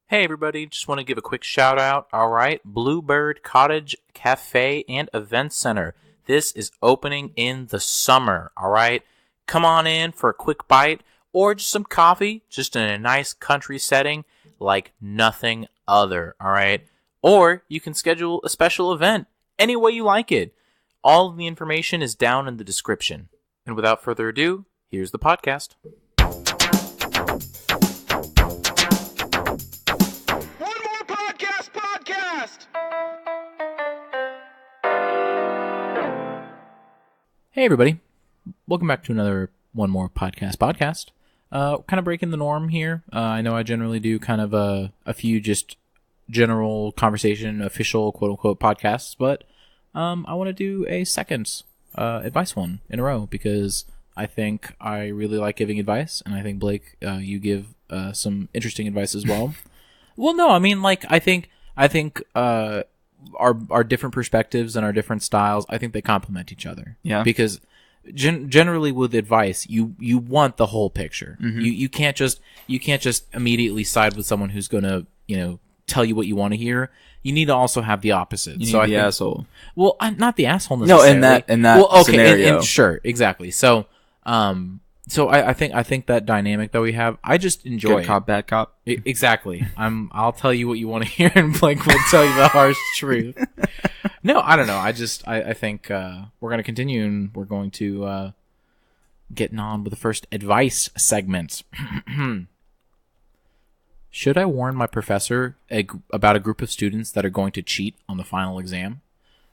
Hey everybody, just want to give a quick shout out. All right, Bluebird Cottage Cafe and Event Center. This is opening in the summer. All right, come on in for a quick bite or just some coffee, just in a nice country setting like nothing other. All right, or you can schedule a special event any way you like it. All of the information is down in the description. And without further ado, here's the podcast. Hey everybody, welcome back to another One More Podcast. Kind of breaking the norm here. I know I generally do kind of a few just general conversation, official quote-unquote podcasts, but I want to do a second advice one in a row because I think I really like giving advice, and I think, Blake, you give some interesting advice as well. Well, no, I mean, like, I think our different perspectives and our different styles, I think they complement each other. Yeah. Because generally with advice, you want the whole picture. Mm-hmm. You can't just immediately side with someone who's going to, tell you what you want to hear. You need to also have the opposite. You need the asshole. Well, not the asshole necessarily. No, in that scenario. Sure, exactly. So I think that dynamic that we have, I just enjoy. Good cop, bad cop. Exactly. I'll tell you what you want to hear, and Blake will tell you the harsh truth. No, I don't know. I think we're going to continue, and we're going to getting on with the first advice segment. Should I warn my professor about a group of students that are going to cheat on the final exam?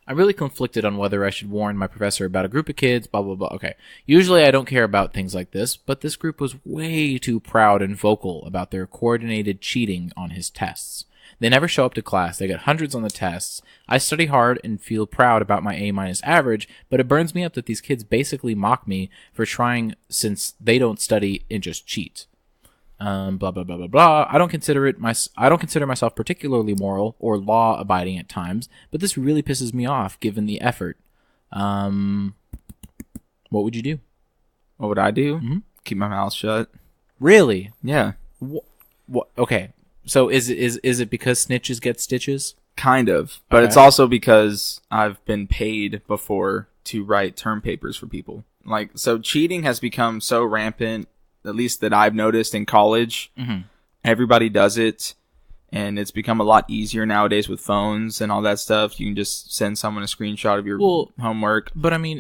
I'm really conflicted on whether I should warn my professor about a group of kids, blah, blah, blah. Okay. Usually I don't care about things like this, but this group was way too proud and vocal about their coordinated cheating on his tests. They never show up to class. They get hundreds on the tests. I study hard and feel proud about my A- average, but it burns me up that these kids basically mock me for trying since they don't study and just cheat. Blah, blah, blah, blah, blah. I don't consider myself particularly moral or law-abiding at times, but this really pisses me off given the effort. What would you do? What would I do? Mm-hmm. Keep my mouth shut. Really? Yeah. What? Okay. So is it because snitches get stitches? Kind of. But It's also because I've been paid before to write term papers for people. So cheating has become so rampant, at least that I've noticed in college. Mm-hmm. Everybody does it, and it's become a lot easier nowadays with phones and all that stuff. You can just send someone a screenshot of your homework. But I mean,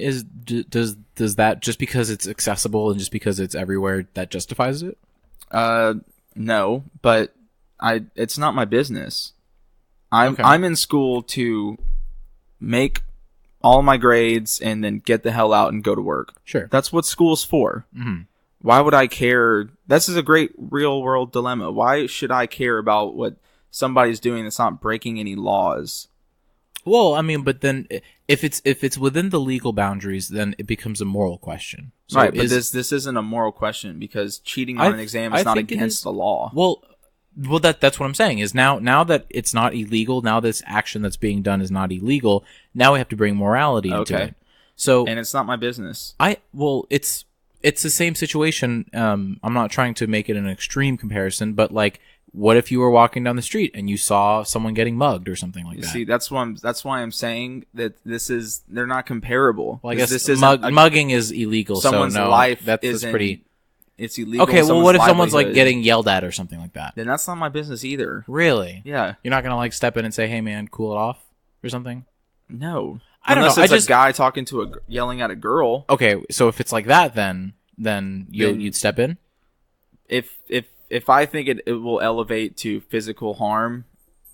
does that, just because it's accessible and just because it's everywhere, that justifies it? No, but it's not my business. I'm in school to make all my grades and then get the hell out and go to work. Sure. That's what school's for. Mm-hmm. Why would I care? This is a great real world dilemma. Why should I care about what somebody's doing that's not breaking any laws? Well, I mean, but then if it's within the legal boundaries, then it becomes a moral question. So right, but this isn't a moral question because cheating on an exam is not against the law. Well, that's what I'm saying is now that it's not illegal, now this action that's being done is not illegal, now we have to bring morality into it. So, and it's not my business. It's the same situation. I'm not trying to make it an extreme comparison, but like, what if you were walking down the street and you saw someone getting mugged or something like that? See, that's why I'm saying that they're not comparable. Well, I guess mugging is illegal. Someone's so no, life that's pretty. It's illegal. Okay, well, what if someone's like getting yelled at or something like that? Then that's not my business either. Really? Yeah. You're not gonna like step in and say, "Hey, man, cool it off," or something? No. I don't know. Unless it's a guy talking to yelling at a girl. Okay, so if it's like that, then you'd step in. If I think it will elevate to physical harm,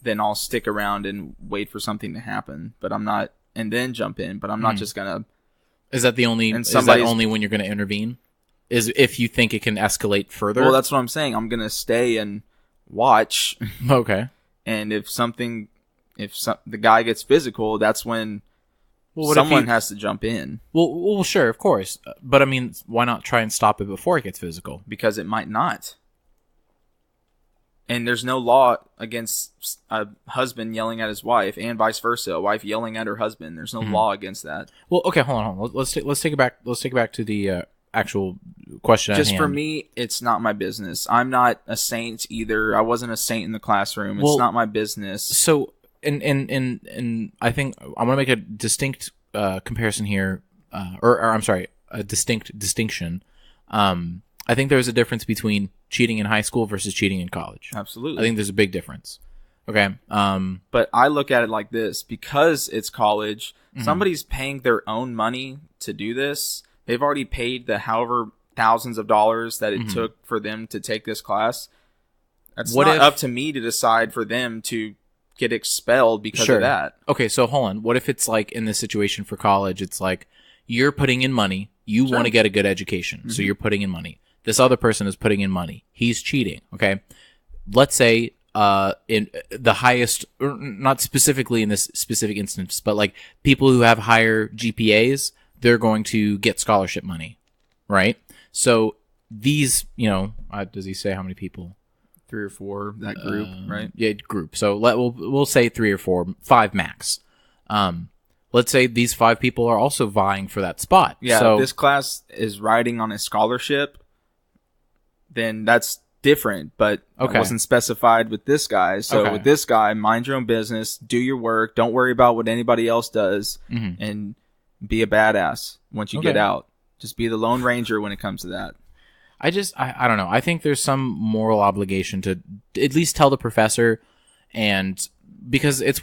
then I'll stick around and wait for something to happen. But I'm not, and then jump in. But I'm not just gonna. Is that the only? Is that only when you're gonna intervene? Is if you think it can escalate further? Well, that's what I'm saying. I'm gonna stay and watch. Okay. And if the guy gets physical, that's when someone has to jump in. Well, sure, of course. But I mean, why not try and stop it before it gets physical? Because it might not. And there's no law against a husband yelling at his wife, and vice versa, a wife yelling at her husband. There's no law against that. Well, okay, hold on. Let's take it back. Let's take it back to the actual question at Just hand. for me, it's not my business. I'm not a saint either. I wasn't a saint in the classroom. It's not my business. So, and I think I want to make a distinct comparison here, or I'm sorry, a distinct distinction. I think there's a difference between cheating in high school versus cheating in college. Absolutely. I think there's a big difference. Okay. But I look at it like this. Because it's college, somebody's paying their own money to do this. They've already paid the however thousands of dollars that it took for them to take this class. It's not up to me to decide for them to get expelled because of that. Okay, so hold on. What if it's like in this situation for college, it's like you're putting in money. You want to get a good education, so you're putting in money. This other person is putting in money. He's cheating, okay? Let's say in the highest, or not specifically in this specific instance, but like people who have higher GPAs, they're going to get scholarship money, right? So these, does he say how many people? 3 or 4, that group, right? Yeah, group. So we'll say 3 or 4, 5 max. Let's say these 5 people are also vying for that spot. Yeah, so if this class is riding on a scholarship, then that's different, but it wasn't specified with this guy. So with this guy, mind your own business, do your work, don't worry about what anybody else does, and be a badass once you get out. Just be the Lone Ranger when it comes to that. I don't know. I think there's some moral obligation to at least tell the professor, and because he's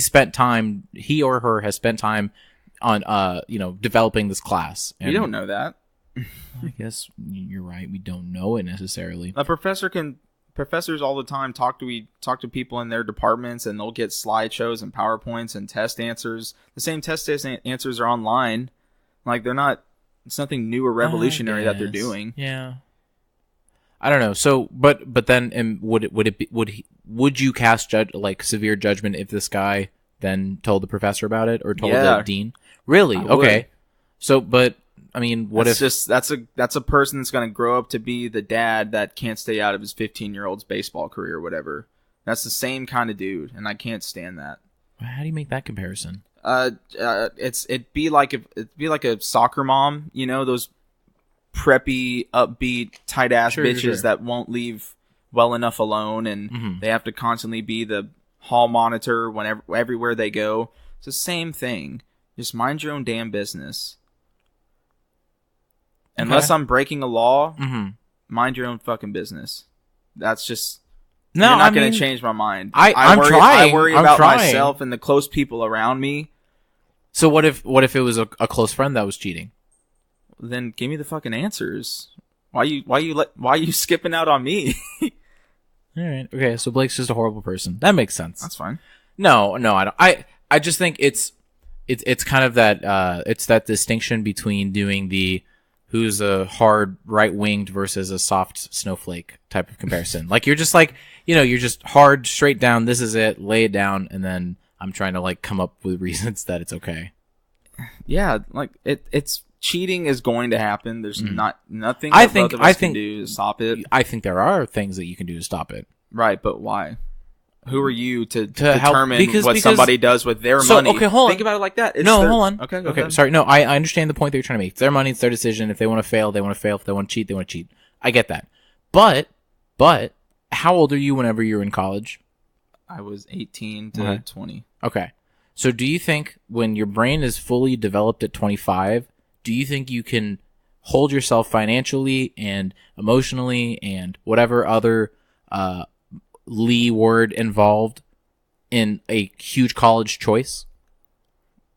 spent time, he or her has spent time on developing this class. And you don't know that. I guess you're right. We don't know it necessarily. A professors all the time talk to people in their departments, and they'll get slideshows and PowerPoints and test answers. The same test answers are online. Like it's nothing new or revolutionary that they're doing. Yeah. I don't know. So, but then, would you cast severe judgment if this guy then told the professor about it or told the dean? Really? Okay. So, but I mean, that's a person that's going to grow up to be the dad that can't stay out of his 15-year-old's baseball career or whatever. That's the same kind of dude, and I can't stand that. How do you make that comparison? It'd be like a soccer mom, those preppy, upbeat, tight ass bitches that won't leave well enough alone, and they have to constantly be the hall monitor everywhere they go. It's the same thing. Just mind your own damn business. Unless I'm breaking a law, mind your own fucking business. That's just you're not going to change my mind. I'm trying. I worry about myself and the close people around me. So what if it was a close friend that was cheating? Then give me the fucking answers. Why are you skipping out on me? All right. Okay. So Blake's just a horrible person. That makes sense. That's fine. No, I don't. I just think it's kind of that it's that distinction between doing the who's a hard right-winged versus a soft snowflake type of comparison. Like you're just like, you're just hard straight down. This is it. Lay it down, and then I'm trying to come up with reasons that it's okay. Yeah, it's cheating is going to happen. There's nothing both of us can do to stop it. I think there are things that you can do to stop it. Right, but why? Who are you to determine what somebody does with their money? Okay, hold on. Think about it like that. Hold on. Okay. Sorry. No, I understand the point that you're trying to make. It's their money. It's their decision. If they want to fail, they want to fail. If they want to cheat, they want to cheat. I get that. But how old are you whenever you're in college? I was 18 to 20. Okay. So do you think when your brain is fully developed at 25, do you think you can hold yourself financially and emotionally and whatever other Lee word involved in a huge college choice?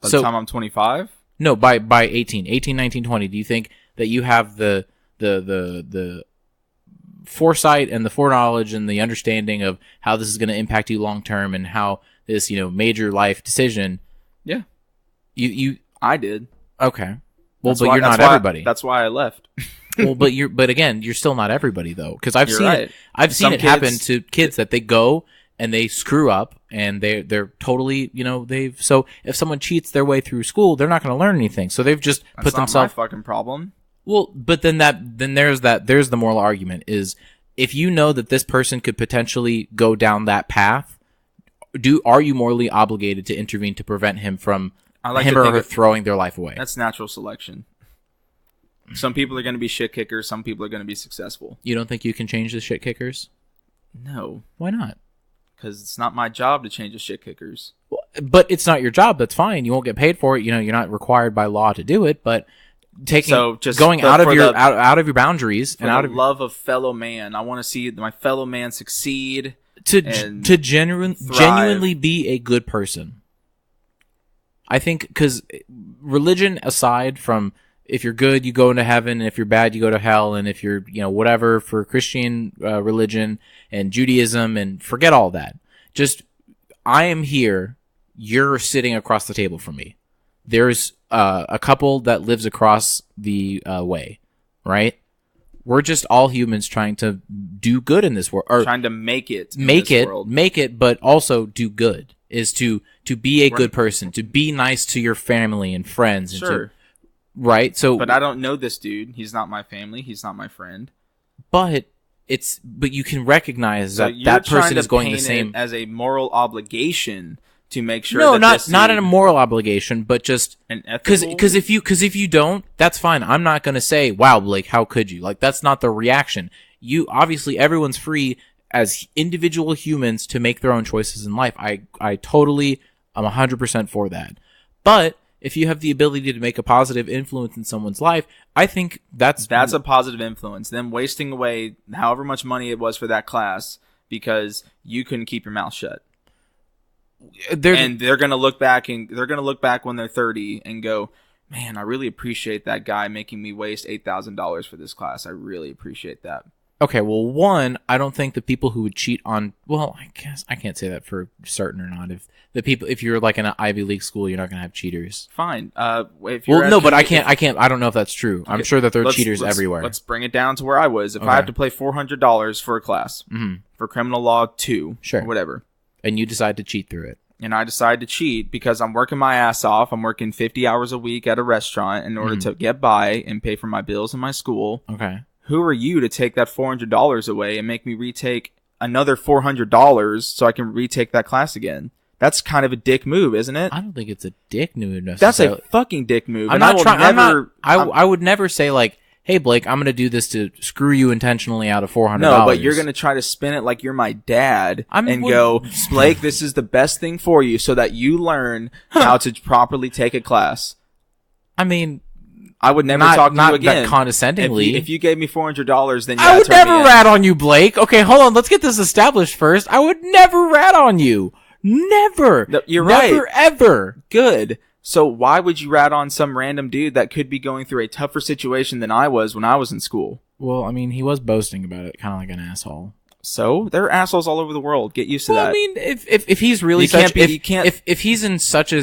By the time I'm 25? No, by 18, 19, 20. Do you think that you have the foresight and the foreknowledge and the understanding of how this is going to impact you long term and how this, major life decision? Yeah. I did. Okay. Well, but you're not everybody. That's why I left. Well, but again, you're still not everybody though, because I've seen it happen to kids that they go and they screw up and they're totally, so if someone cheats their way through school, they're not going to learn anything. So they've just put themselves. That's not my fucking problem. Well, but then there's the moral argument is if you know that this person could potentially go down that path, are you morally obligated to intervene to prevent him from him or her throwing their life away? That's natural selection. Some people are going to be shit kickers. Some people are going to be successful. You don't think you can change the shit kickers? No. Why not? Because it's not my job to change the shit kickers. Well, but it's not your job. That's fine. You won't get paid for it. You know, you're not required by law to do it. But going out of your boundaries and out of love of fellow man, I want to see my fellow man succeed. To genuinely be a good person. I think because religion aside from if you're good, you go into heaven, and if you're bad, you go to hell, and if you're, whatever for Christian religion and Judaism, and forget all that. Just, I am here, you're sitting across the table from me. There's a couple that lives across the way, right? We're just all humans trying to do good in this world. Or trying to make it. Make it, but also do good. Is to be a good person, to be nice to your family and friends. Sure. Right? So, but I don't know this dude. He's not my family. He's not my friend. But you can recognize that person is going the same as a moral obligation to make sure. No, not a moral obligation, but just an ethical. Because if you don't, that's fine. I'm not going to say, "Wow, Blake, how could you?" Like that's not the reaction. You obviously everyone's free as individual humans to make their own choices in life. I totally, I'm 100% for that. But if you have the ability to make a positive influence in someone's life, I think that's a positive influence. Them wasting away however much money it was for that class because you couldn't keep your mouth shut. And they're gonna look back when they're 30 and go, "Man, I really appreciate that guy making me waste $8,000 for this class. I really appreciate that." Okay, well, one, I don't think the people who would cheat on, well, I guess I can't say that for certain or not. If you're like in an Ivy League school, you're not gonna have cheaters. Fine. But I don't know if that's true. Okay, I'm sure that there are cheaters everywhere. Let's bring it down to where I was. If I have to pay $400 for a class for criminal law 2, sure, or whatever, and you decide to cheat through it, and I decide to cheat because I'm working my ass off. I'm working 50 hours a week at a restaurant in order to get by and pay for my bills and my school. Okay. Who are you to take that $400 away and make me retake another $400 so I can retake that class again? That's kind of a dick move, isn't it? I don't think it's a dick move necessarily. That's a fucking dick move. I would never say like, "Hey Blake, I'm going to do this to screw you intentionally out of $400." No, but you're going to try to spin it like you're my dad go, "Blake, this is the best thing for you so that you learn how to properly take a class." I mean, I would never talk to you again. Not that condescendingly. If you gave me $400, then I would never rat on you, Blake. Okay, hold on. Let's get this established first. I would never rat on you. Never. No, you're right. Never, ever. Good. So why would you rat on some random dude that could be going through a tougher situation than I was when I was in school? Well, I mean, he was boasting about it, kind of like an asshole. So there are assholes all over the world. Get used to that. I mean, if he's really if he's in such a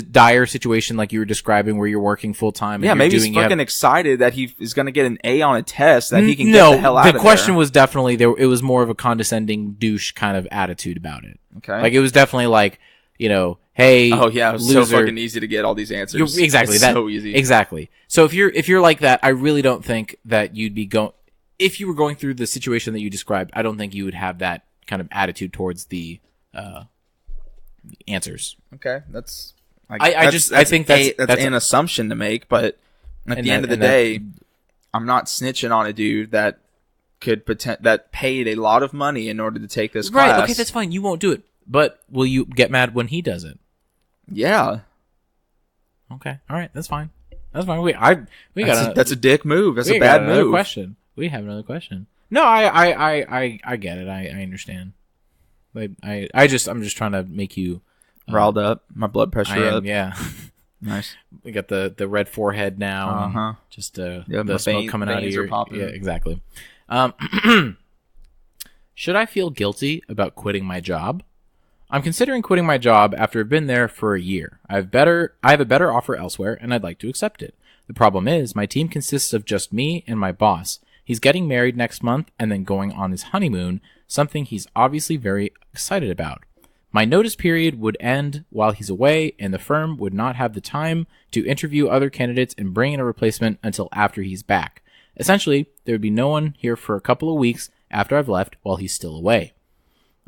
dire situation like you were describing, where you're working full time, yeah, maybe he's fucking excited that he is going to get an A on a test that he can get the hell out of there. The question was definitely there. It was more of a condescending douche kind of attitude about it. Okay, like it was definitely like, hey, oh yeah, it was loser. so fucking easy to get all these answers. Exactly, so easy. Exactly. So if you're like that, I really don't think that you'd be going. If you were going through the situation that you described, I don't think you would have that kind of attitude towards the answers. Okay, that's. I think that's an assumption to make, but at the end of the day, I'm not snitching on a dude that that paid a lot of money in order to take this class. Right. Okay, that's fine. You won't do it, but will you get mad when he does it? Yeah. Okay. All right. That's fine. That's fine. That's a dick move. That's a bad move. Question. We have another question. No, I get it. I understand. But I'm just trying to make you riled up. My blood pressure up. Yeah. Nice. We got the red forehead now. Just the smoke coming out of your. Yeah, exactly. Should I feel guilty about quitting my job? I'm considering quitting my job after I've been there for a year. I have a better offer elsewhere, and I'd like to accept it. The problem is, my team consists of just me and my boss. He's getting married next month and then going on his honeymoon, something he's obviously very excited about. My notice period would end while he's away, and the firm would not have the time to interview other candidates and bring in a replacement until after he's back. Essentially, there would be no one here for a couple of weeks after I've left while he's still away.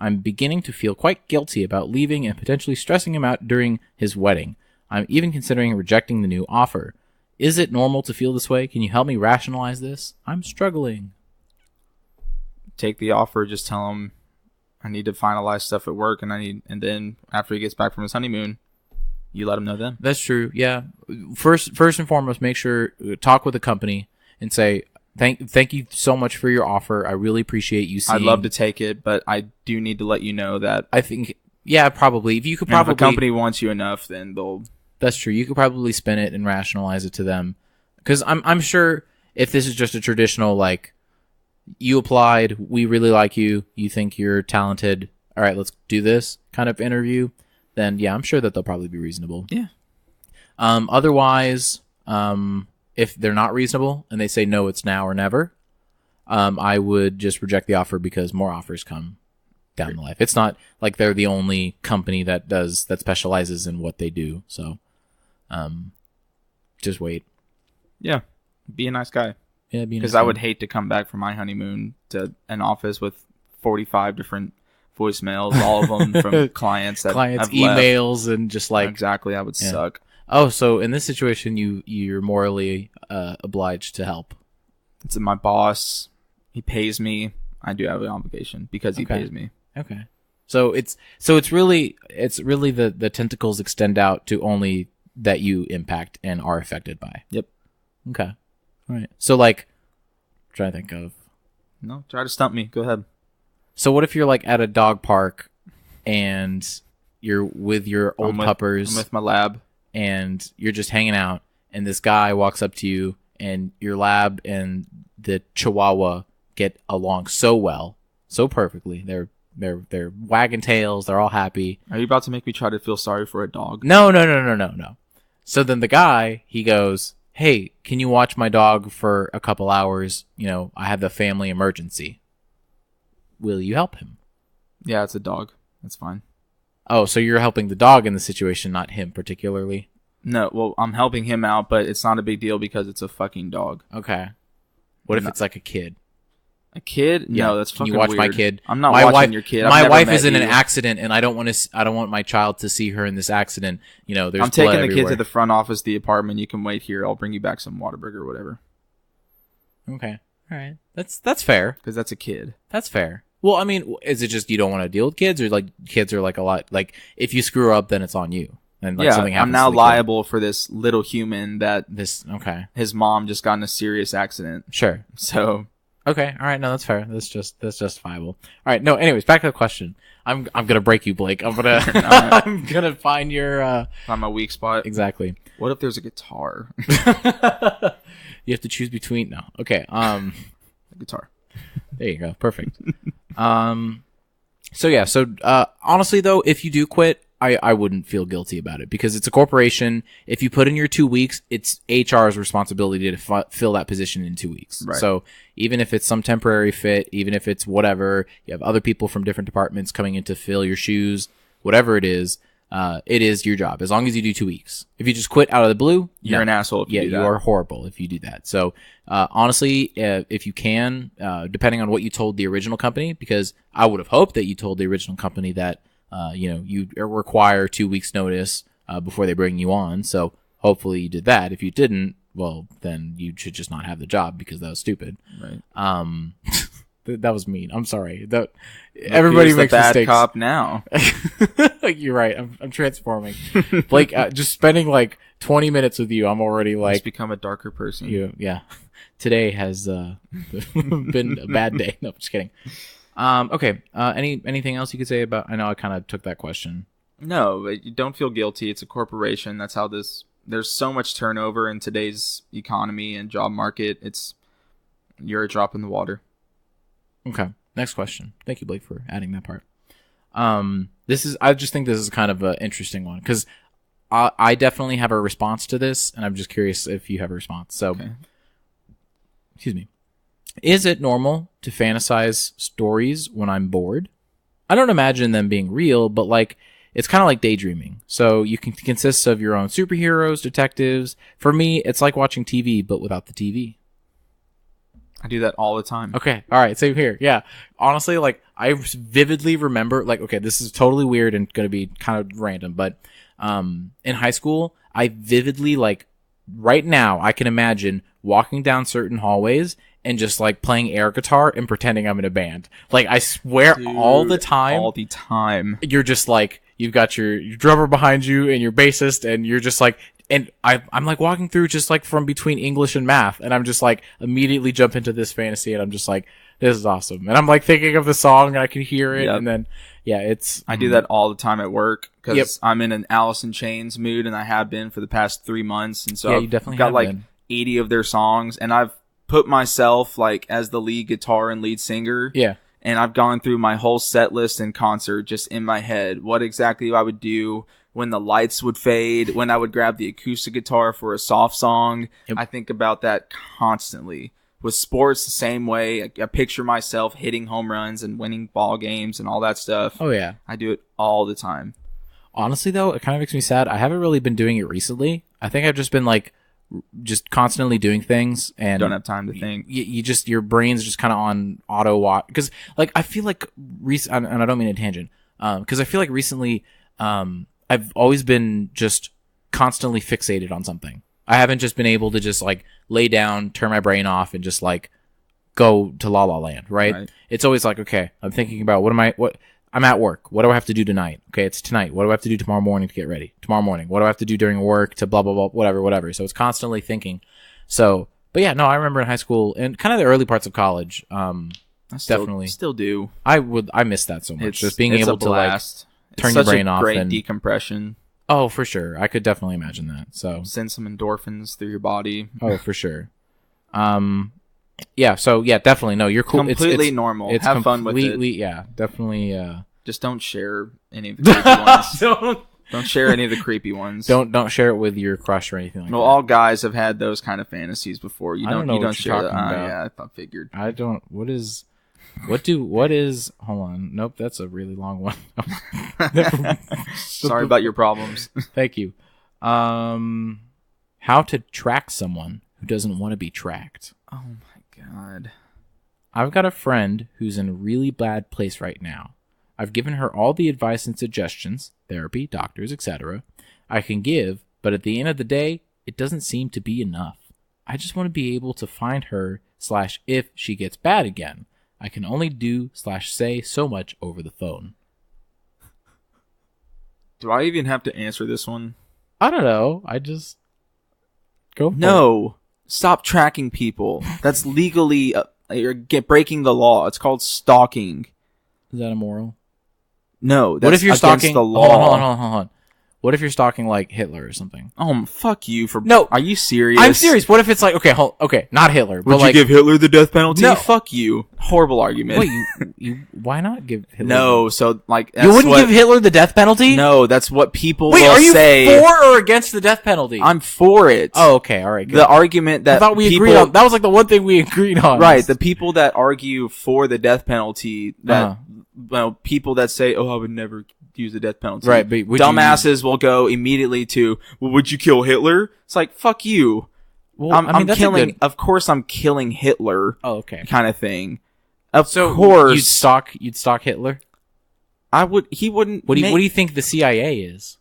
I'm beginning to feel quite guilty about leaving and potentially stressing him out during his wedding. I'm even considering rejecting the new offer. Is it normal to feel this way? Can you help me rationalize this? I'm struggling. Take the offer. Just tell him I need to finalize stuff at work, and then after he gets back from his honeymoon, you let him know then. That's true. Yeah. First and foremost, make sure talk with the company and say thank you so much for your offer. I really appreciate you seeing. I'd love to take it, but I do need to let you know that. I think probably if you could if a company wants you enough, then they'll. That's true. You could probably spin it and rationalize it to them, because I'm sure if this is just a traditional like, you applied, we really like you, you think you're talented, all right, let's do this kind of interview, then yeah, I'm sure that they'll probably be reasonable. Yeah. Otherwise, if they're not reasonable and they say no, it's now or never, I would just reject the offer because more offers come down the life. It's not like they're the only company that specializes in what they do. So, just wait. Yeah. Be a nice guy. Yeah, because I would hate to come back from my honeymoon to an office with 45 different voicemails, all of them from clients that have emails left. And just like exactly, that would suck. Oh, so in this situation, you're morally obliged to help. It's my boss. He pays me. I do have an obligation because he pays me. Okay. So it's really the tentacles extend out to only that you impact and are affected by. Yep. Okay. All right. So like, I'm trying to think of. No, try to stump me. Go ahead. So what if you're like at a dog park and you're with your old puppers? I'm with my lab. And you're just hanging out, and this guy walks up to you, and your lab and the Chihuahua get along so well, so perfectly. They're wagging tails. They're all happy. Are you about to make me try to feel sorry for a dog? No. So then the guy, he goes, "Hey, can you watch my dog for a couple hours? You know, I have the family emergency. Will you help him?" Yeah, it's a dog. That's fine. Oh, so you're helping the dog in the situation, not him particularly? No, well, I'm helping him out, but it's not a big deal because it's a fucking dog. Okay. What if it's like a kid? A kid? Yeah. No, that's fucking weird. Can you watch weird. my kid? I'm not watching your kid. My wife is in an accident, and I don't want my child to see her in this accident. You know, there's I'm taking blood the everywhere. kid to the front office of the apartment. You can wait here. I'll bring you back some Whataburger or whatever. Okay. All right. That's fair. Because that's a kid. That's fair. Well, I mean, is it just you don't want to deal with kids, or like kids are like a lot, like if you screw up, then it's on you, and like something happens. I'm now to the liable for this little human that Okay. His mom just got in a serious accident. Sure. So okay, all right, no, that's fair. That's justifiable. All right, no. Anyways, back to the question. I'm gonna break you, Blake. I'm gonna I'm gonna find your find my weak spot. Exactly. What if there's a guitar? You have to choose between. No. Okay. A guitar. There you go. Perfect. So honestly though, if you do quit, I wouldn't feel guilty about it because it's a corporation. If you put in your 2 weeks, it's HR's responsibility to fill that position in 2 weeks. Right. So even if it's some temporary fit, even if it's whatever, you have other people from different departments coming in to fill your shoes, whatever it is your job as long as you do 2 weeks. If you just quit out of the blue, you're an asshole. If you do that. You are horrible if you do that. So honestly, if you can, depending on what you told the original company, because I would have hoped that you told the original company that you require 2 weeks notice before they bring you on. So hopefully you did that. If you didn't, well, then you should just not have the job because that was stupid. Right. That was mean. I'm sorry. Everybody makes the bad mistakes. Cop now. You're right. I'm transforming. Blake, just spending like 20 minutes with you, I'm already like just become a darker person. Yeah. Today has been a bad day. No, just kidding. Okay. Anything else you could say about? I know I kind of took that question. No, but you don't feel guilty. It's a corporation. That's how this. There's so much turnover in today's economy and job market. You're a drop in the water. Okay. Next question. Thank you, Blake, for adding that part. I just think this is kind of an interesting one because I definitely have a response to this, and I'm just curious if you have a response. So, okay. Excuse me. Is it normal to fantasize stories when I'm bored? I don't imagine them being real, but like it's kind of like daydreaming. So you can consist of your own superheroes, detectives. For me, it's like watching TV, but without the TV. I do that all the time. Okay. All right. Same here. Yeah. Honestly, like I vividly remember, like, okay, this is totally weird and going to be kind of random, but in high school, I vividly like right now I can imagine walking down certain hallways and just like playing air guitar and pretending I'm in a band. Like I swear, Dude, all the time, you're just like, you've got your drummer behind you and your bassist, and you're just like, and I'm like walking through just like from between English and math, and I'm just like immediately jump into this fantasy, and I'm just like, this is awesome. And I'm like thinking of the song, and I can hear it, and then I do that all the time at work because I'm in an Alice in Chains mood, and I have been for the past 3 months, and so you definitely I've got have like been. 80 of their songs, and I've put myself like as the lead guitar and lead singer. Yeah. And I've gone through my whole set list and concert just in my head. What exactly I would do when the lights would fade, when I would grab the acoustic guitar for a soft song. Yep. I think about that constantly. With sports, the same way. I picture myself hitting home runs and winning ball games and all that stuff. Oh, yeah. I do it all the time. Honestly, though, it kind of makes me sad. I haven't really been doing it recently. I think I've just been like, just constantly doing things and don't have time to think. You just, your brain's just kind of on auto watch. Because like I feel like and I don't mean a tangent, because I feel like recently I've always been just constantly fixated on something. I haven't just been able to just like lay down, turn my brain off, and just like go to La La Land, right? It's always like, okay, I'm thinking about what I'm at work. What do I have to do tonight? Okay, it's tonight. What do I have to do tomorrow morning to get ready? Tomorrow morning. What do I have to do during work to blah, blah, blah, whatever. So it's constantly thinking. So, but yeah, no, I remember in high school and kind of the early parts of college, definitely. Still do. I miss that so much. Just being able to like turn your brain off. Great and decompression. Oh, for sure. I could definitely imagine that. So send some endorphins through your body. Oh, for sure. Yeah, so yeah, definitely. No, you're cool. Completely normal. Have fun with it. Yeah, definitely. Just don't share any of the creepy ones. Don't share any of the creepy ones. Don't share it with your crush or anything like that. Well, all guys have had those kind of fantasies before. I don't know you what don't you're share that. talking about. Yeah, I figured. I don't. What is? Hold on. Nope, that's a really long one. Sorry about your problems. Thank you. How to track someone who doesn't want to be tracked. Oh my god. I've got a friend who's in a really bad place right now. I've given her all the advice and suggestions, therapy, doctors, etc. I can give, but at the end of the day, it doesn't seem to be enough. I just want to be able to find her / if she gets bad again. I can only do / say so much over the phone. Do I even have to answer this one? I don't know. I just go for No. Stop tracking people. That's legally you're breaking the law. It's called stalking. Is that immoral? No, that's what if you're against stalking the law. Hold on. What if you're stalking like Hitler or something? Fuck you for No. Are you serious? I'm serious. What if it's like okay, not Hitler, Would but you like give Hitler the death penalty? No. Fuck you. Horrible argument. Wait, you why not give Hitler? No, so like you wouldn't give Hitler the death penalty? No, that's what people Wait, will are you say. for or against the death penalty? I'm for it. Oh, okay, all right. Good. The argument that I thought we agreed on that was like the one thing we agreed on. Right, the people that argue for the death penalty, that people that say, "Oh, I would never use the death penalty." Right, but dumbasses will go immediately to, "Well, would you kill Hitler?" It's like, "Fuck you." Well, I'm killing. Of course, I'm killing Hitler. Oh, okay. Kind of thing. Of so course, you'd stalk Hitler. I would. He wouldn't. What do you think the CIA is?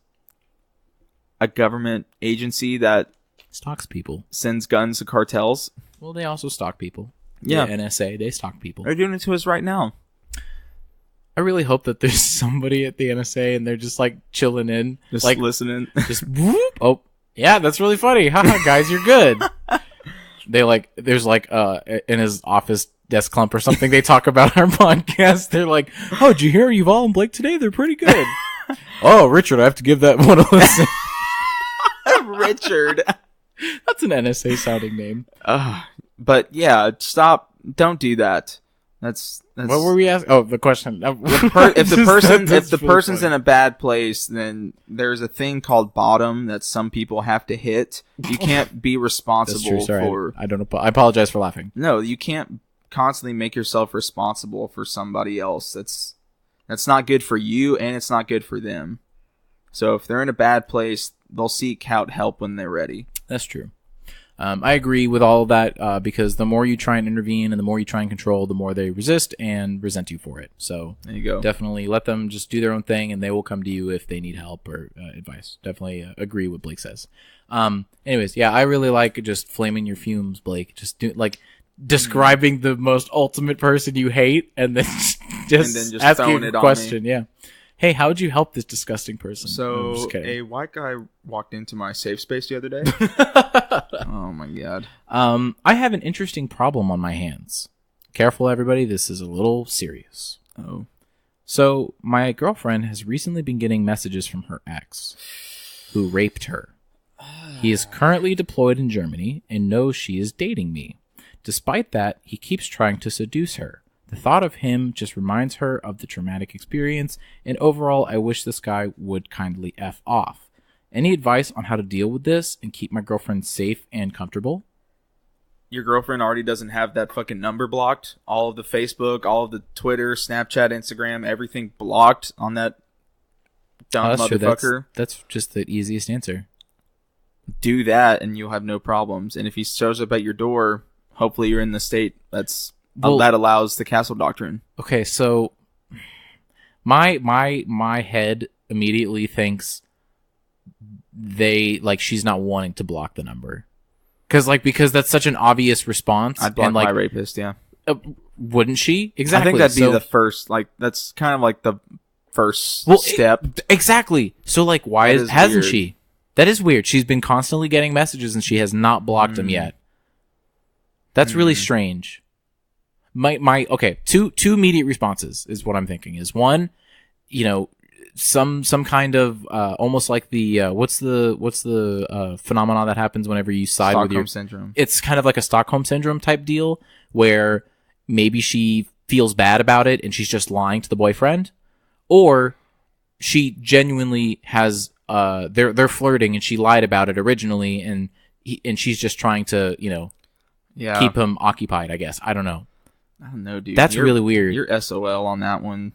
A government agency that stalks people, sends guns to cartels. Well, they also stalk people. Yeah, the NSA, they stalk people. They're doing it to us right now. I really hope that there's somebody at the NSA and they're just like chilling in, just like listening. Just whoop. Oh, yeah, that's really funny. Haha, guys, you're good. They like, there's like in his office desk clump or something. They talk about our podcast. They're like, "Oh, did you hear Yuval and Blake today? They're pretty good." Oh, Richard, I have to give that one a listen. Richard, that's an NSA sounding name. But yeah, stop. Don't do that. That's what were we asking? Oh, the question. If the person's in a bad place, then there's a thing called bottom that some people have to hit. You can't be responsible for. I don't. I apologize for laughing. No, you can't constantly make yourself responsible for somebody else. That's not good for you, and it's not good for them. So if they're in a bad place, they'll seek out help when they're ready. That's true. I agree with all of that because the more you try and intervene and the more you try and control, the more they resist and resent you for it. So there you go. Definitely let them just do their own thing, and they will come to you if they need help or advice. Definitely agree with Blake says. Anyways, yeah, I really like just flaming your fumes, Blake. Just describing the most ultimate person you hate, and then just asking a question. Yeah. Hey, how would you help this disgusting person? So a white guy walked into my safe space the other day. Oh my god. I have an interesting problem on my hands. Careful, everybody. This is a little serious. Oh. So my girlfriend has recently been getting messages from her ex, who raped her. He is currently deployed in Germany and knows she is dating me. Despite that, he keeps trying to seduce her. The thought of him just reminds her of the traumatic experience, and overall, I wish this guy would kindly F off. Any advice on how to deal with this and keep my girlfriend safe and comfortable? Your girlfriend already doesn't have that fucking number blocked? All of the Facebook, all of the Twitter, Snapchat, Instagram, everything blocked on that dumb motherfucker? That's just the easiest answer. Do that and you'll have no problems. And if he shows up at your door, hopefully you're in the state that allows the castle doctrine. Okay, so my head immediately thinks she's not wanting to block the number. Because that's such an obvious response. I'd block my rapist, yeah. Wouldn't she? Exactly. I think that'd be the first, that's kind of like the first step. Exactly. So why hasn't she? That is weird. She's been constantly getting messages and she has not blocked them yet. That's really strange. Okay, two immediate responses is what I'm thinking. Is one, some kind of almost like the what's the phenomenon that happens whenever you side with your Stockholm syndrome. It's kind of like a Stockholm syndrome type deal where maybe she feels bad about it and she's just lying to the boyfriend, or she genuinely has they're flirting and she lied about it originally and she's just trying to keep him occupied, I guess. I don't know, dude. That's really weird. You're SOL on that one.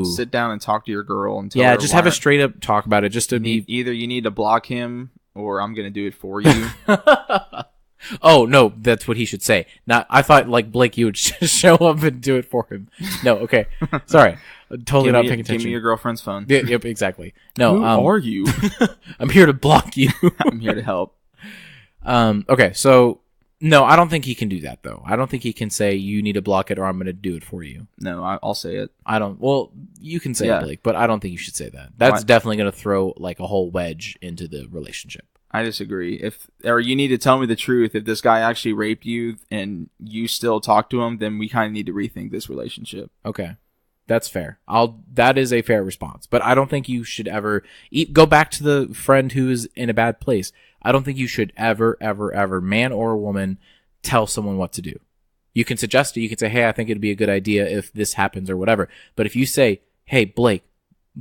Sit down and talk to your girl and tell her just have a straight up talk about it. Just to either you need to block him or I'm gonna do it for you. Oh no, that's what he should say. I thought Blake, you would show up and do it for him. No, okay, sorry, totally not paying attention. Give me your girlfriend's phone. Yep, exactly. No, who are you? I'm here to block you. I'm here to help. Okay, so. No, I don't think he can do that, though. I don't think he can say, you need to block it or I'm going to do it for you. No, I'll say it. Well, you can say it, Blake, but I don't think you should say that. That's definitely going to throw, a whole wedge into the relationship. I disagree. Or you need to tell me the truth. If this guy actually raped you and you still talk to him, then we kind of need to rethink this relationship. Okay. That's fair. That is a fair response. But I don't think you should ever go back to the friend who is in a bad place. I don't think you should ever, ever, ever, man or woman, tell someone what to do. You can suggest it. You can say, hey, I think it'd be a good idea if this happens or whatever. But if you say, hey, Blake,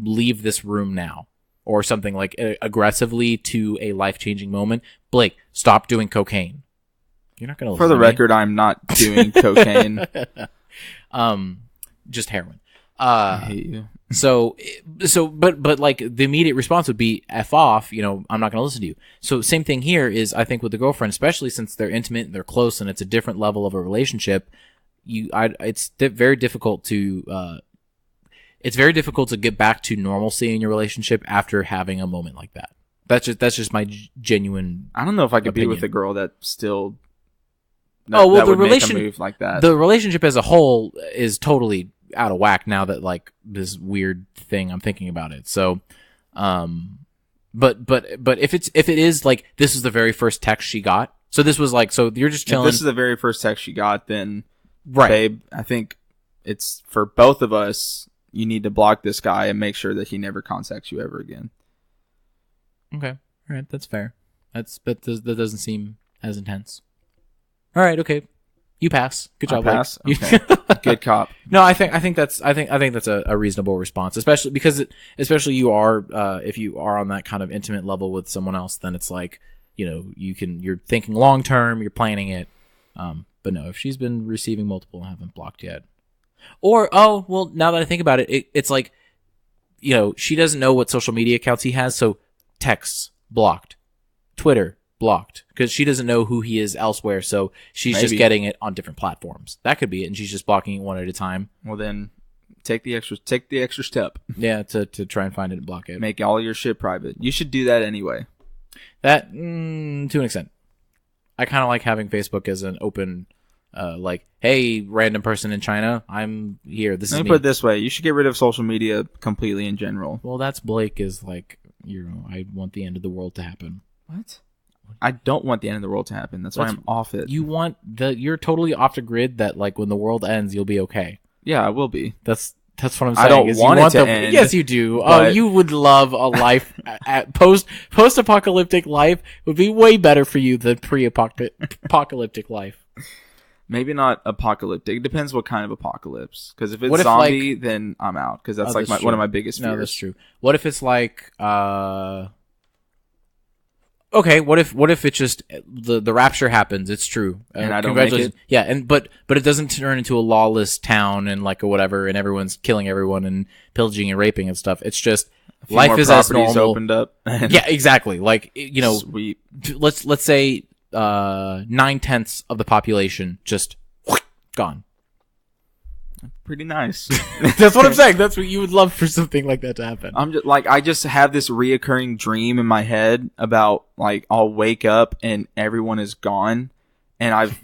leave this room now, or something aggressively to a life-changing moment, Blake, stop doing cocaine. You're not going to listen to me. For the record, I'm not doing cocaine. Just heroin. I hate you. But the immediate response would be F off, I'm not going to listen to you. So same thing here is, I think with the girlfriend, especially since they're intimate and they're close and it's a different level of a relationship, it's very difficult to get back to normalcy in your relationship after having a moment like that. That's just my genuine. I don't know if I could be with a girl that still. The make a move like that. The relationship as a whole is totally out of whack now that this weird thing I'm thinking about it. So, but if it is this is the very first text she got. So this was so you're just chilling. If this is the very first text she got, then babe, I think it's for both of us. You need to block this guy and make sure that he never contacts you ever again. Okay, all right, that's fair. That doesn't seem as intense. All right, okay. You pass. Good job. Pass. Okay. Good cop. No, I think that's a reasonable response, especially because you are if you are on that kind of intimate level with someone else, then it's you're thinking long term, you're planning it. But no, if she's been receiving multiple and haven't blocked yet, or now that I think about it, it's she doesn't know what social media accounts he has, so texts blocked, Twitter blocked because she doesn't know who he is elsewhere, so she's just getting it on different platforms. That could be it, and she's just blocking it one at a time. Well, then take the extra step. Yeah, to try and find it and block it. Make all your shit private. You should do that anyway. That to an extent. I kind of like having Facebook as an open, like, hey, random person in China, I'm here. This is me. Let me put it this way: you should get rid of social media completely in general. Well, that's Blake is like, I want the end of the world to happen. What? I don't want the end of the world to happen. That's why I'm off it. You're totally off the grid. That like when the world ends, you'll be okay. Yeah, I will be. That's what I'm saying. I don't want it to end. Yes, you do. Oh, you would love a life post-apocalyptic life would be way better for you than pre-apocalyptic life. Maybe not apocalyptic. It depends what kind of apocalypse. Because if it's zombie, then I'm out. Because that's one of my biggest fears. No, that's true. What if it's like okay, what if it's just the rapture happens? It's true, and I don't make it. Yeah, but it doesn't turn into a lawless town and like or whatever, and everyone's killing everyone and pillaging and raping and stuff. It's just life is as normal. Opened up. Yeah, exactly. Like Sweet. Let's say 9/10 of the population just gone. Pretty nice. That's what I'm saying. That's what you would love for something like that to happen. I just have this reoccurring dream in my head about like I'll wake up and everyone is gone, and I've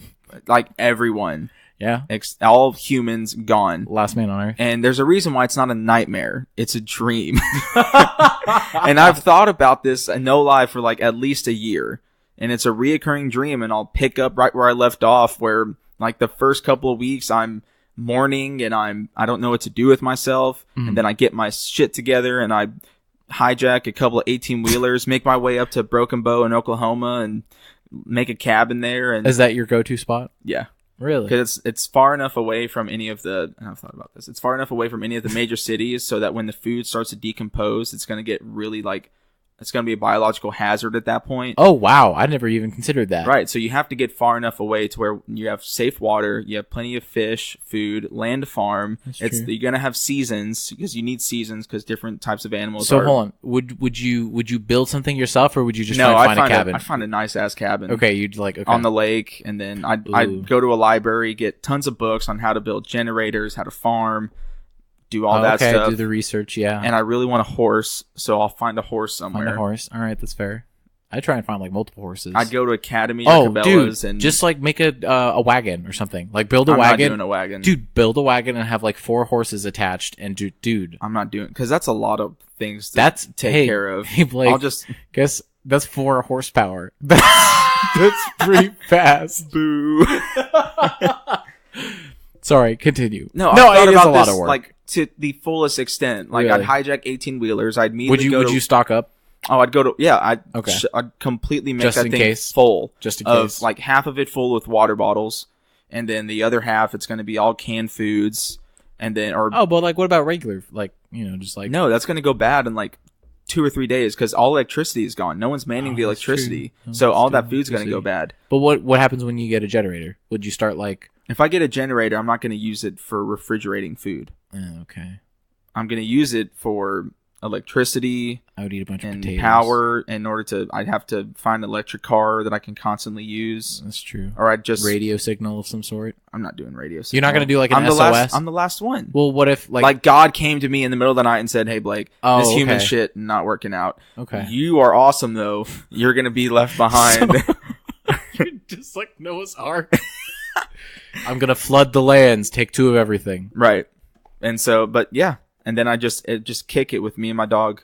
like everyone, yeah, all humans gone, last man on earth. And there's a reason why it's not a nightmare; it's a dream. And I've thought about this, no lie, for like at least a year, and it's a reoccurring dream. And I'll pick up right where I left off, where like the first couple of weeks I'm mourning and I don't know what to do with myself, and then I get my shit together and I hijack a couple of 18-wheelers, make my way up to Broken Bow in Oklahoma and make a cabin there. And is that your go-to spot? Yeah, really, because it's far enough away from any of the, and I've thought about this, it's far enough away from any of the major cities so that when the food starts to decompose, it's going to get really like, it's going to be a biological hazard at that point. Oh, wow. I never even considered that. Right. So you have to get far enough away to where you have safe water, you have plenty of fish, food, land to farm. You're going to have seasons because you need seasons because different types of animals hold on. Would you build something yourself or would you just try and find a cabin? I'd find a nice ass cabin. Okay. You'd like, okay. On the lake. And then I'd go to a library, get tons of books on how to build generators, how to farm, do all that stuff. Do the research, yeah. And I really want a horse, so I'll find a horse somewhere. Find a horse. All right, that's fair. I try and find like multiple horses. I'd go to Academy or Cabela's, dude, and just like make a wagon or something. Like build a wagon. I'm not doing a wagon. Dude, build a wagon and have like 4 horses attached and dude. I'm not doing, because that's a lot of things to take care of. Hey, Blake, I'll just guess that's 4 horsepower. That's pretty fast. Boo. Sorry, continue. No, it is a lot of work. Like to the fullest extent. Like really? I'd hijack 18-wheelers. I'd meet. Would you stock up? Oh, I'd go to I'd completely make just that thing full. Just in case. Like half of it full with water bottles, and then the other half it's going to be all canned foods, and then but like what about regular? Like just like no, that's going to go bad in like 2 or 3 days because all electricity is gone. No one's manning the electricity, so all that food's going to go bad. But what happens when you get a generator? Would you start like? If I get a generator, I'm not going to use it for refrigerating food. Okay. I'm going to use it for electricity. I would eat a bunch and of potatoes. Power. In order to, I'd have to find an electric car that I can constantly use. That's true. Or I'd just radio signal of some sort. I'm not doing radio signal. You're not going to do like an SOS? I'm the last one. Well, what if like God came to me in the middle of the night and said, "Hey Blake, this human shit not working out. Okay. You are awesome though. You're going to be left behind." You're just like Noah's Ark. I'm gonna flood the lands, take 2 of everything. Right. And so, but yeah, and then I just kick it with me and my dog.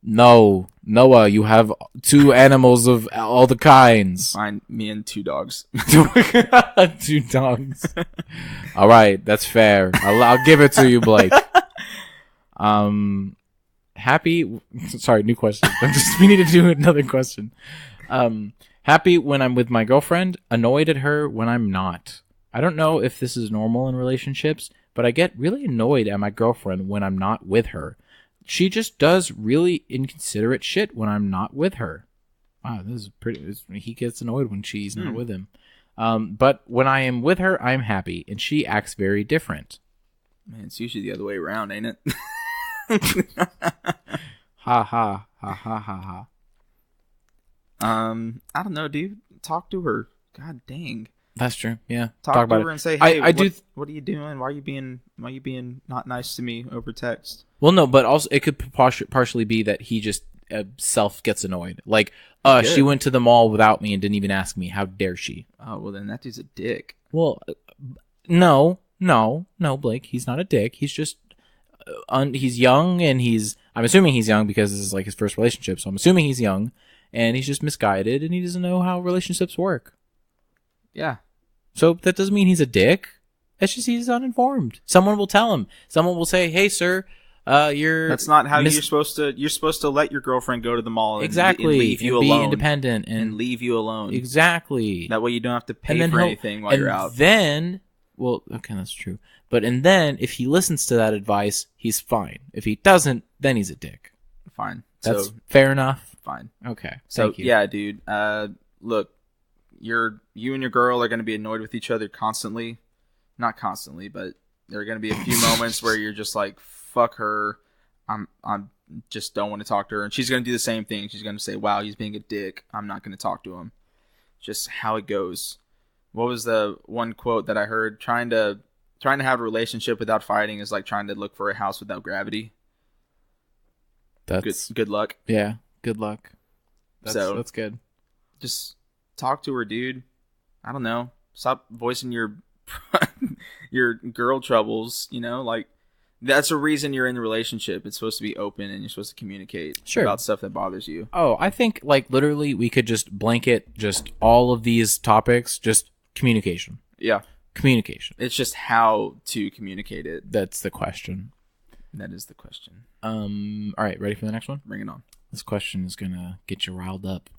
No, Noah, you have 2 animals of all the kinds. Fine, me and 2 dogs. 2 dogs. All right, that's fair. I'll give it to you, Blake. Happy. Sorry, new question. We need to do another question. Happy when I'm with my girlfriend, annoyed at her when I'm not. I don't know if this is normal in relationships, but I get really annoyed at my girlfriend when I'm not with her. She just does really inconsiderate shit when I'm not with her. Wow, this is pretty. He gets annoyed when she's not with him. But when I am with her, I'm happy, and she acts very different. Man, it's usually the other way around, ain't it? Ha ha ha ha ha ha. I don't know, dude. Talk to her. God dang. That's true. Yeah. Talk to her and say, "Hey, I do. What are you doing? Why are you being not nice to me over text?" Well, no, but also it could partially be that he just self gets annoyed. Like, she went to the mall without me and didn't even ask me. How dare she? Oh, well, then that dude's a dick. Well, no, Blake. He's not a dick. He's just he's young, and I'm assuming he's young because this is like his first relationship. So I'm assuming he's young, and he's just misguided, and he doesn't know how relationships work. Yeah. So that doesn't mean he's a dick. It's just he's uninformed. Someone will tell him. Someone will say, "Hey, sir, you're." That's not how you're supposed to. You're supposed to let your girlfriend go to the mall and leave you be alone, independent, and leave you alone. Exactly. That way you don't have to pay for anything while you're out. Then, well, okay, that's true. But then, if he listens to that advice, he's fine. If he doesn't, then he's a dick. Fine. That's fair enough. Fine. Okay. So thank you. Yeah, dude. Look, you and your girl are going to be annoyed with each other constantly. Not constantly, but there are going to be a few moments where you're just like, "Fuck her." I'm just don't want to talk to her, and she's going to do the same thing. She's going to say, "Wow, he's being a dick. I'm not going to talk to him." Just how it goes. What was the one quote that I heard? Trying to have a relationship without fighting is like trying to look for a house without gravity. That's good luck. Yeah, good luck. That's good. Just talk to her, dude. I don't know. Stop voicing your your girl troubles. Like that's a reason you're in a relationship. It's supposed to be open and you're supposed to communicate about stuff that bothers you. Oh, I think like literally we could just blanket just all of these topics, just communication. Yeah. Communication. It's just how to communicate it. That's the question. That is the question. All right, ready for the next one? Bring it on. This question is gonna get you riled up.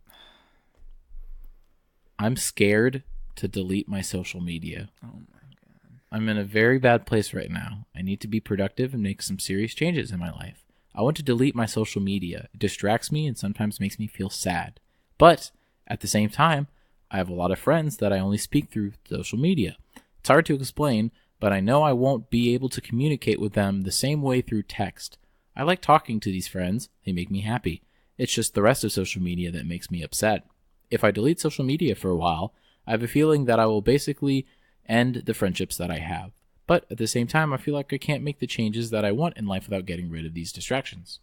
I'm scared to delete my social media. Oh my god. I'm in a very bad place right now. I need to be productive and make some serious changes in my life. I want to delete my social media. It distracts me and sometimes makes me feel sad. But at the same time, I have a lot of friends that I only speak through social media. It's hard to explain, but I know I won't be able to communicate with them the same way through text. I like talking to these friends. They make me happy. It's just the rest of social media that makes me upset. If I delete social media for a while, I have a feeling that I will basically end the friendships that I have. But at the same time, I feel like I can't make the changes that I want in life without getting rid of these distractions.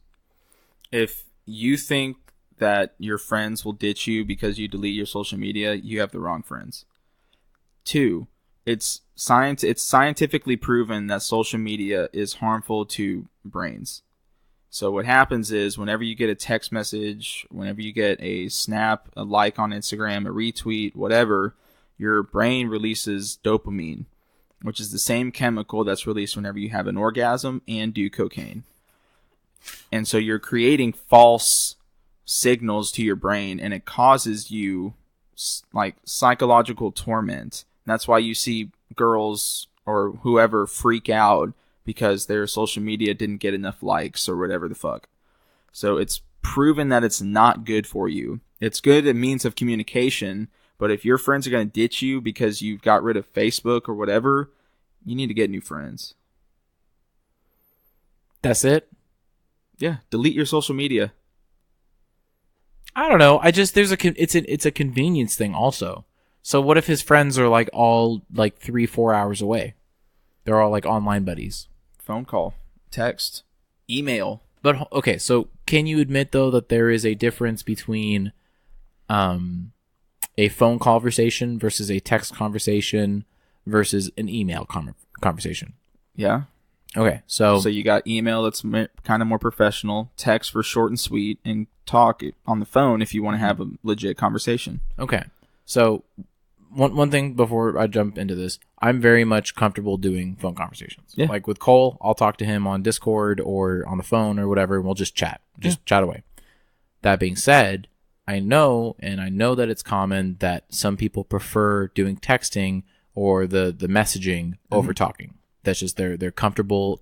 If you think that your friends will ditch you because you delete your social media, you have the wrong friends. 2, it's scientifically proven that social media is harmful to brains. So what happens is whenever you get a text message, whenever you get a snap, a like on Instagram, a retweet, whatever, your brain releases dopamine, which is the same chemical that's released whenever you have an orgasm and do cocaine. And so you're creating false signals to your brain, and it causes you like psychological torment. That's why you see girls or whoever freak out because their social media didn't get enough likes or whatever the fuck. So it's proven that it's not good for you. It's good as a means of communication, but if your friends are going to ditch you because you've got rid of Facebook or whatever, you need to get new friends. That's it? Yeah, delete your social media. I don't know. It's a convenience thing also. So what if his friends are like all like 3-4 hours away? They're all like online buddies. Phone call, text, email. But okay, so can you admit though that there is a difference between a phone conversation versus a text conversation versus an email conversation? Yeah. Okay, so you got email that's kind of more professional, text for short and sweet, and talk on the phone if you want to have a legit conversation. Okay, so one thing before I jump into this, I'm very much comfortable doing phone conversations. Yeah. Like with Cole, I'll talk to him on Discord or on the phone or whatever, and we'll just chat. Chat away. That being said, I know that it's common that some people prefer doing texting or the messaging over talking. That's just their comfortable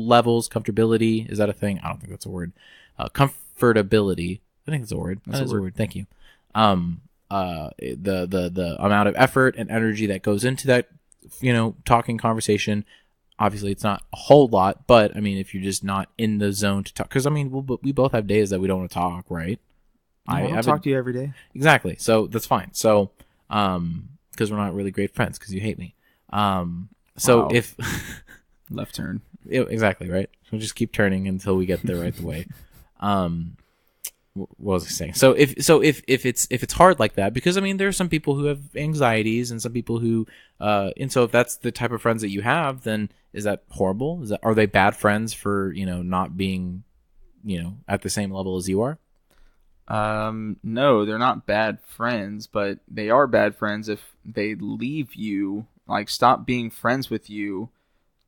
levels, comfortability. Is that a thing? I don't think that's a word. Comfortability. I think that's a word. That is a word. Thank you. The amount of effort and energy that goes into that, talking conversation. Obviously, it's not a whole lot, but I mean, if you're just not in the zone to talk, because I mean, we both have days that we don't want to talk, right? I don't talk to you every day. Exactly. So that's fine. So, because we're not really great friends because you hate me. So Wow. if left turn. Exactly, right? We'll just keep turning until we get there right the way. What was I saying? So if it's hard like that, because I mean there are some people who have anxieties and some people who and so if that's the type of friends that you have, then is that horrible? Are they bad friends for, not being, at the same level as you are? No, they're not bad friends, but they are bad friends if they leave you, like stop being friends with you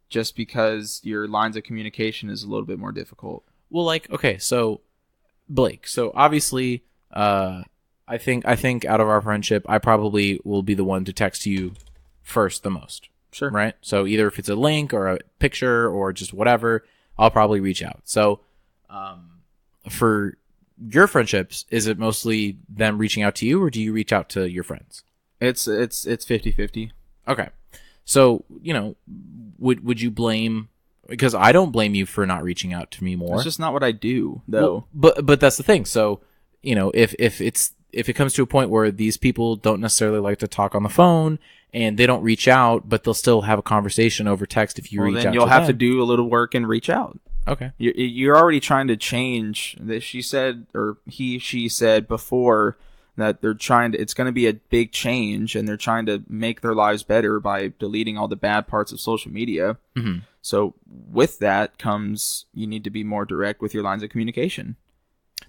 just because your lines of communication is a little bit more difficult. Well, okay, so Blake, so obviously, I think out of our friendship, I probably will be the one to text you first the most. Sure. Right? So either if it's a link or a picture or just whatever, I'll probably reach out. So, for your friendships, is it mostly them reaching out to you, or do you reach out to your friends? It's 50-50. Okay. So, would you blame, because I don't blame you for not reaching out to me more. It's just not what I do, though. Well, but that's the thing. So, if it comes to a point where these people don't necessarily like to talk on the phone and they don't reach out, but they'll still have a conversation over text if you reach out. Then you'll have to do a little work and reach out. Okay. You're already trying to change that. She said before that it's going to be a big change, and they're trying to make their lives better by deleting all the bad parts of social media. Mm-hmm. So with that comes, you need to be more direct with your lines of communication.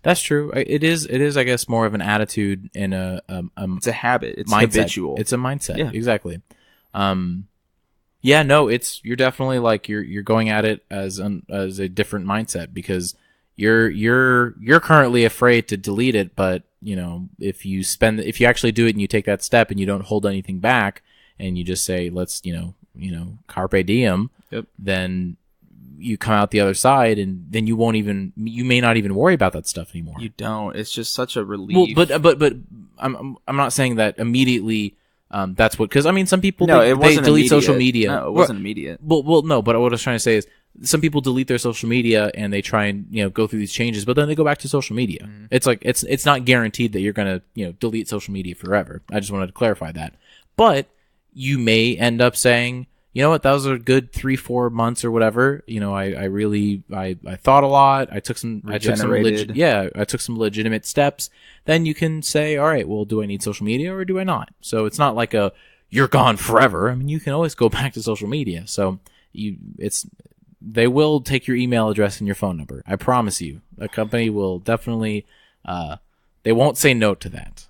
That's true. It is, I guess, more of an attitude and it's a habit. It's mindset. habitual. It's a mindset. Yeah. Exactly. Yeah, no, you're definitely you're going at it as a different mindset, because you're currently afraid to delete it, but if you actually do it and you take that step and you don't hold anything back and you just say, let's carpe diem, yep. Then you come out the other side, and then you may not even worry about that stuff anymore. You don't. It's just such a relief. Well, but I'm not saying that immediately. That's what, because I mean, some people they delete immediate. social media. No, it wasn't immediate. Well, no. But what I was trying to say is, some people delete their social media and they try and go through these changes, but then they go back to social media. Mm-hmm. It's it's not guaranteed that you're gonna delete social media forever. I just wanted to clarify that. But you may end up saying, you know what, that was a good 3-4 months or whatever. I really thought a lot. I took some legitimate steps. Then you can say, all right, well, do I need social media or do I not? So it's not like you're gone forever. I mean, you can always go back to social media. So they will take your email address and your phone number. I promise you. A company will definitely, they won't say no to that.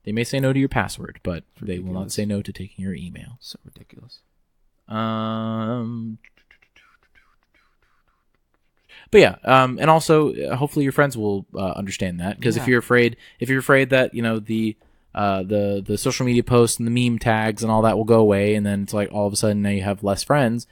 They may say no to your password, but they will not say no to taking your email. So ridiculous. But yeah, and also hopefully your friends will understand that, because if you're afraid that the social media posts and the meme tags and all that will go away, and then it's like all of a sudden now you have less friends,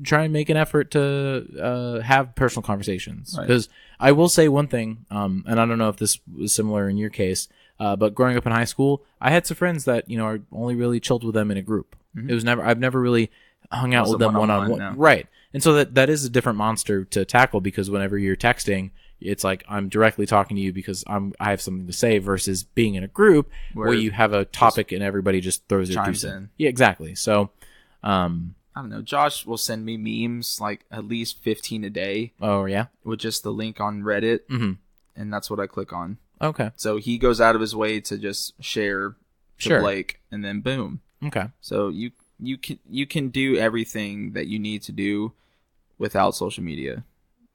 try and make an effort to have personal conversations. Because I will say one thing, and I don't know if this was similar in your case, but growing up in high school, I had some friends that I only really chilled with them in a group. Mm-hmm. I've never really hung out with them one-on-one. No. Right. And so that is a different monster to tackle, because whenever you're texting, it's like I'm directly talking to you because I have something to say, versus being in a group where you have a topic and everybody just throws their piece in. Yeah, exactly. So, I don't know. Josh will send me memes like at least 15 a day. Oh, yeah? With just the link on Reddit. Mm-hmm. And that's what I click on. Okay. So he goes out of his way to just share to Blake, and then boom. Okay. So you can do everything that you need to do without social media.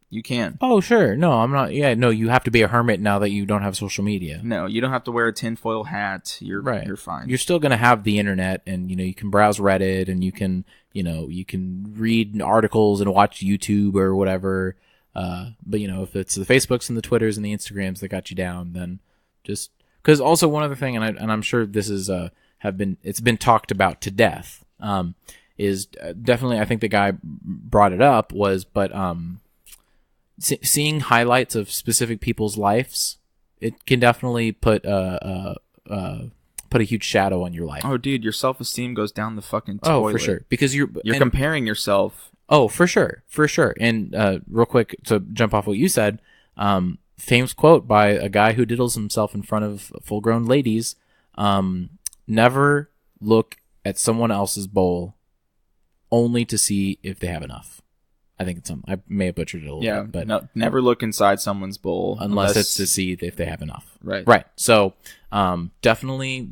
You can. Oh, sure. No, I'm not. Yeah, no, you have to be a hermit now that you don't have social media. No, you don't have to wear a tinfoil hat. You're fine. You're still going to have the internet, and you can browse Reddit, and you can read articles and watch YouTube or whatever. But if it's the Facebooks and the Twitters and the Instagrams that got you down, then just, because also one other thing, and I'm sure this is it's been talked about to death. Is definitely, I think the guy brought it up, but seeing highlights of specific people's lives, it can definitely put a huge shadow on your life. Oh, dude, your self-esteem goes down the fucking toilet. Oh, for sure, because you're comparing yourself. Oh, for sure. And real quick to jump off what you said, famous quote by a guy who diddles himself in front of full-grown ladies. Never look at someone else's bowl only to see if they have enough. I think it's I may have butchered it a little bit, but no, never look inside someone's bowl unless it's to see if they have enough. Right. So, definitely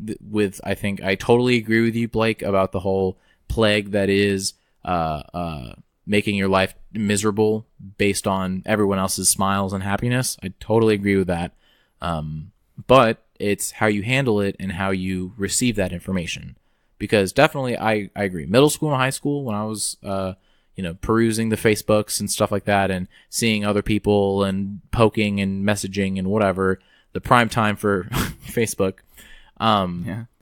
I think I totally agree with you, Blake, about the whole plague that is, making your life miserable based on everyone else's smiles and happiness. I totally agree with that. But it's how you handle it and how you receive that information. Because definitely I agree. Middle school and high school, when I was, perusing the Facebooks and stuff like that and seeing other people and poking and messaging and whatever, the prime time for Facebook.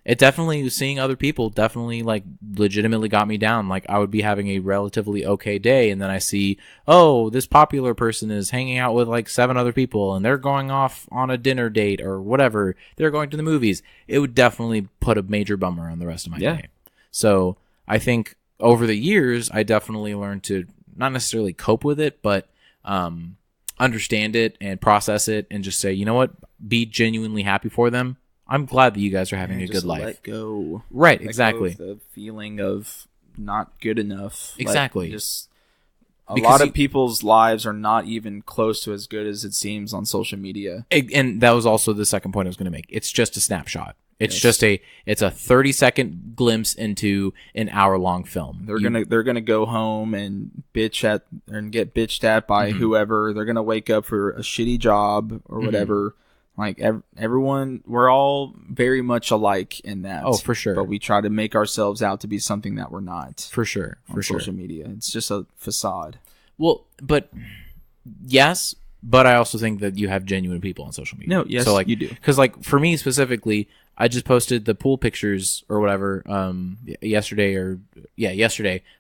It definitely, seeing other people definitely like legitimately got me down. Like I would be having a relatively okay day and then I see, oh, this popular person is hanging out with like 7 other people and they're going off on a dinner date or whatever. They're going to the movies. It would definitely put a major bummer on the rest of my day. So I think over the years, I definitely learned to not necessarily cope with it, but understand it and process it and just say, you know what, be genuinely happy for them. I'm glad that you guys are having a good life. Let go. Right, exactly. Let go of the feeling of not good enough. Exactly. A lot of people's lives are not even close to as good as it seems on social media. And that was also the second point I was going to make. It's just a snapshot. It's just a 30-second glimpse into an hour-long film. They're gonna go home and get bitched at by whoever. They're gonna wake up for a shitty job or whatever. Like everyone, we're all very much alike in that. Oh, for sure. But we try to make ourselves out to be something that we're not. For sure. On social media, it's just a facade. Well, but yes. But I also think that you have genuine people on social media. No, yes, so, like, you do. Because, like, for me specifically, I just posted the pool pictures or whatever yesterday.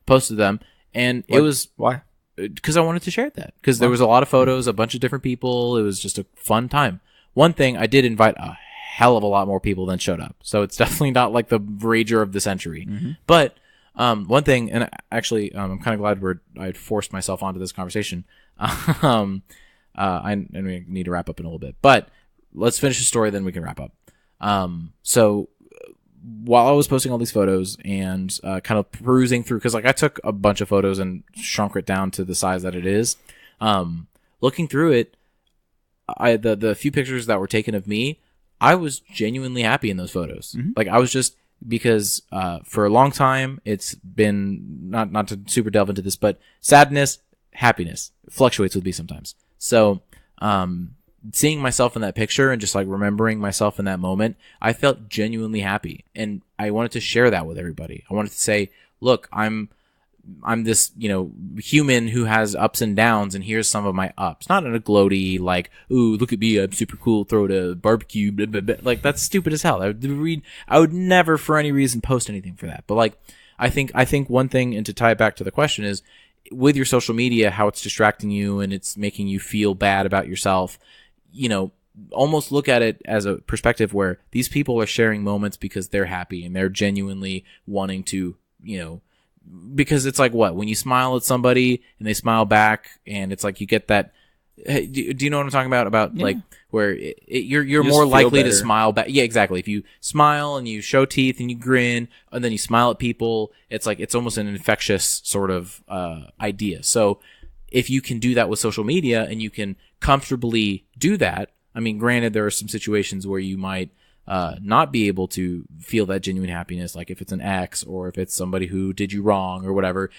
Posted them, and it was why? Because I wanted to share that. Because there was a lot of photos, a bunch of different people. It was just a fun time. One thing, I did invite a hell of a lot more people than showed up, so it's definitely not like the rager of the century. But one thing, and actually, I'm kind of glad I forced myself onto this conversation. And we need to wrap up in a little bit, but let's finish the story, then we can wrap up. So while I was posting all these photos and kind of perusing through, because like I took a bunch of photos and shrunk it down to the size that it is, looking through it, the few pictures that were taken of me, I was genuinely happy in those photos. Like I was just, because for a long time it's been not to super delve into this, but sadness, happiness fluctuates with me sometimes. So, seeing myself in that picture and just like remembering myself in that moment, I felt genuinely happy, and I wanted to share that with everybody. I wanted to say, look, I'm this, human who has ups and downs, and here's some of my ups. Not in a gloaty, like, ooh, look at me, I'm super cool, throw it a barbecue, blah, blah, blah. Like, that's stupid as hell. I would never for any reason post anything for that. But like, I think one thing, and to tie it back to the question, is with your social media, how it's distracting you and it's making you feel bad about yourself, almost look at it as a perspective where these people are sharing moments because they're happy and they're genuinely wanting to, because it's like when you smile at somebody and they smile back, and it's like you get that. Hey, do you know what I'm talking about? Like where you're more likely to smile back. Yeah, exactly. If you smile and you show teeth and you grin and then you smile at people, it's like it's almost an infectious sort of idea. So if you can do that with social media and you can comfortably do that, I mean, granted, there are some situations where you might not be able to feel that genuine happiness, like if it's an ex or if it's somebody who did you wrong or whatever.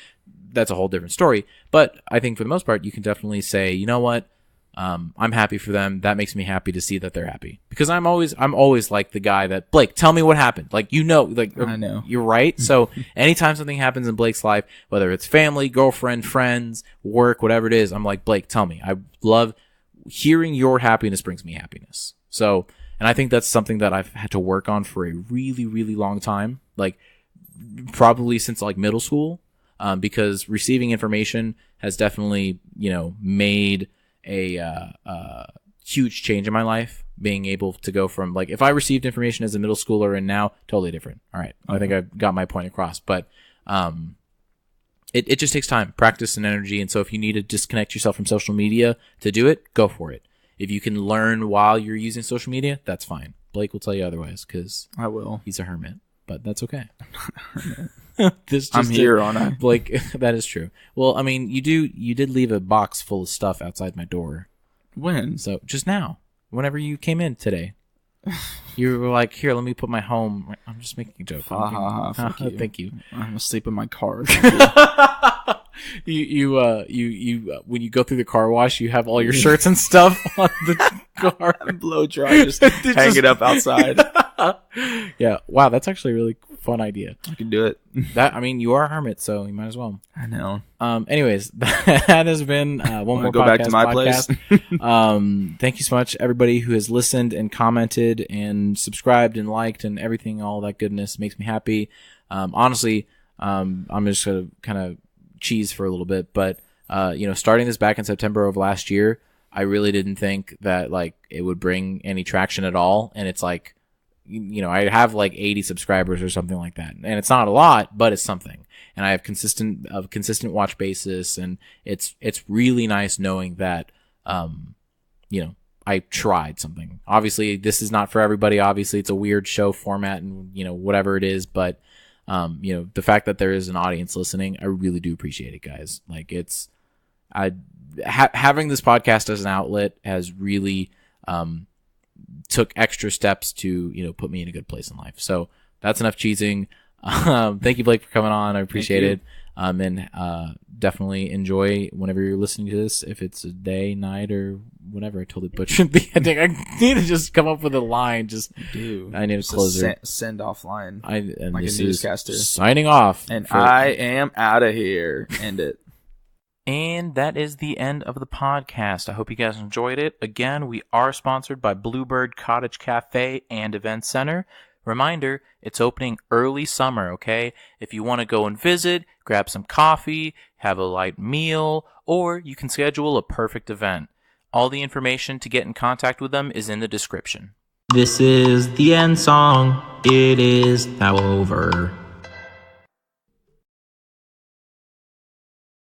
That's a whole different story. But I think for the most part, you can definitely say, you know what? I'm happy for them. That makes me happy to see that they're happy, because I'm always like the guy that, Blake, tell me what happened. Like, I know you're right. So anytime something happens in Blake's life, whether it's family, girlfriend, friends, work, whatever it is, I'm like, Blake, tell me. I love hearing your happiness brings me happiness. So, and I think that's something that I've had to work on for a really, really long time. Like probably since like middle school. Because receiving information has definitely, made a huge change in my life. Being able to go from, like, if I received information as a middle schooler and now, totally different. All right. I think I got my point across. But it just takes time, practice, and energy. And so if you need to disconnect yourself from social media to do it, go for it. if you can learn while you're using social media, that's fine. Blake will tell you otherwise because I will. He's a hermit, but that's okay. I'm here, aren't I? Blake, that is true. Well, I mean, you did leave a box full of stuff outside my door. When? So just now, whenever you came in today, you were like, "Here, let me put my home." I'm just making a joke. Thank you. I'm asleep in my car. You when you go through the car wash, you have all your shirts and stuff on the car. Blow dry, just hang it up outside. Yeah. Wow, that's actually a really fun idea. I can do it. You are a hermit, so you might as well. I know. Anyways, that has been one more go back to my podcast. place. Thank you so much, everybody who has listened and commented and subscribed and liked and everything. All that goodness makes me happy. Honestly, I'm just gonna kind of cheese for a little bit, but starting this back in September of last year, I really didn't think that like it would bring any traction at all, and it's like, I have like 80 subscribers or something like that, and it's not a lot, but it's something, and I have consistent watch basis, and it's really nice knowing that I tried something. Obviously, this is not for everybody. Obviously, it's a weird show format, and whatever it is, but the fact that there is an audience listening, I really do appreciate it, guys. Like having this podcast as an outlet has really took extra steps to put me in a good place in life. So that's enough cheesing. Thank you, Blake, for coming on. I appreciate it. And definitely enjoy whenever you're listening to this. If it's a day, night, or whatever. I totally butchered the ending. I need to just come up with a line. I need a closer. Send off line. And like this a newscaster. Is signing off. And I am out of here. End it. And that is the end of the podcast. I hope you guys enjoyed it. Again, we are sponsored by Bluebird Cottage Cafe and Event Center. Reminder, it's opening early summer, okay? If you want to go and visit, grab some coffee, have a light meal, or you can schedule a perfect event. All the information to get in contact with them is in the description. This is the end song. It is now over.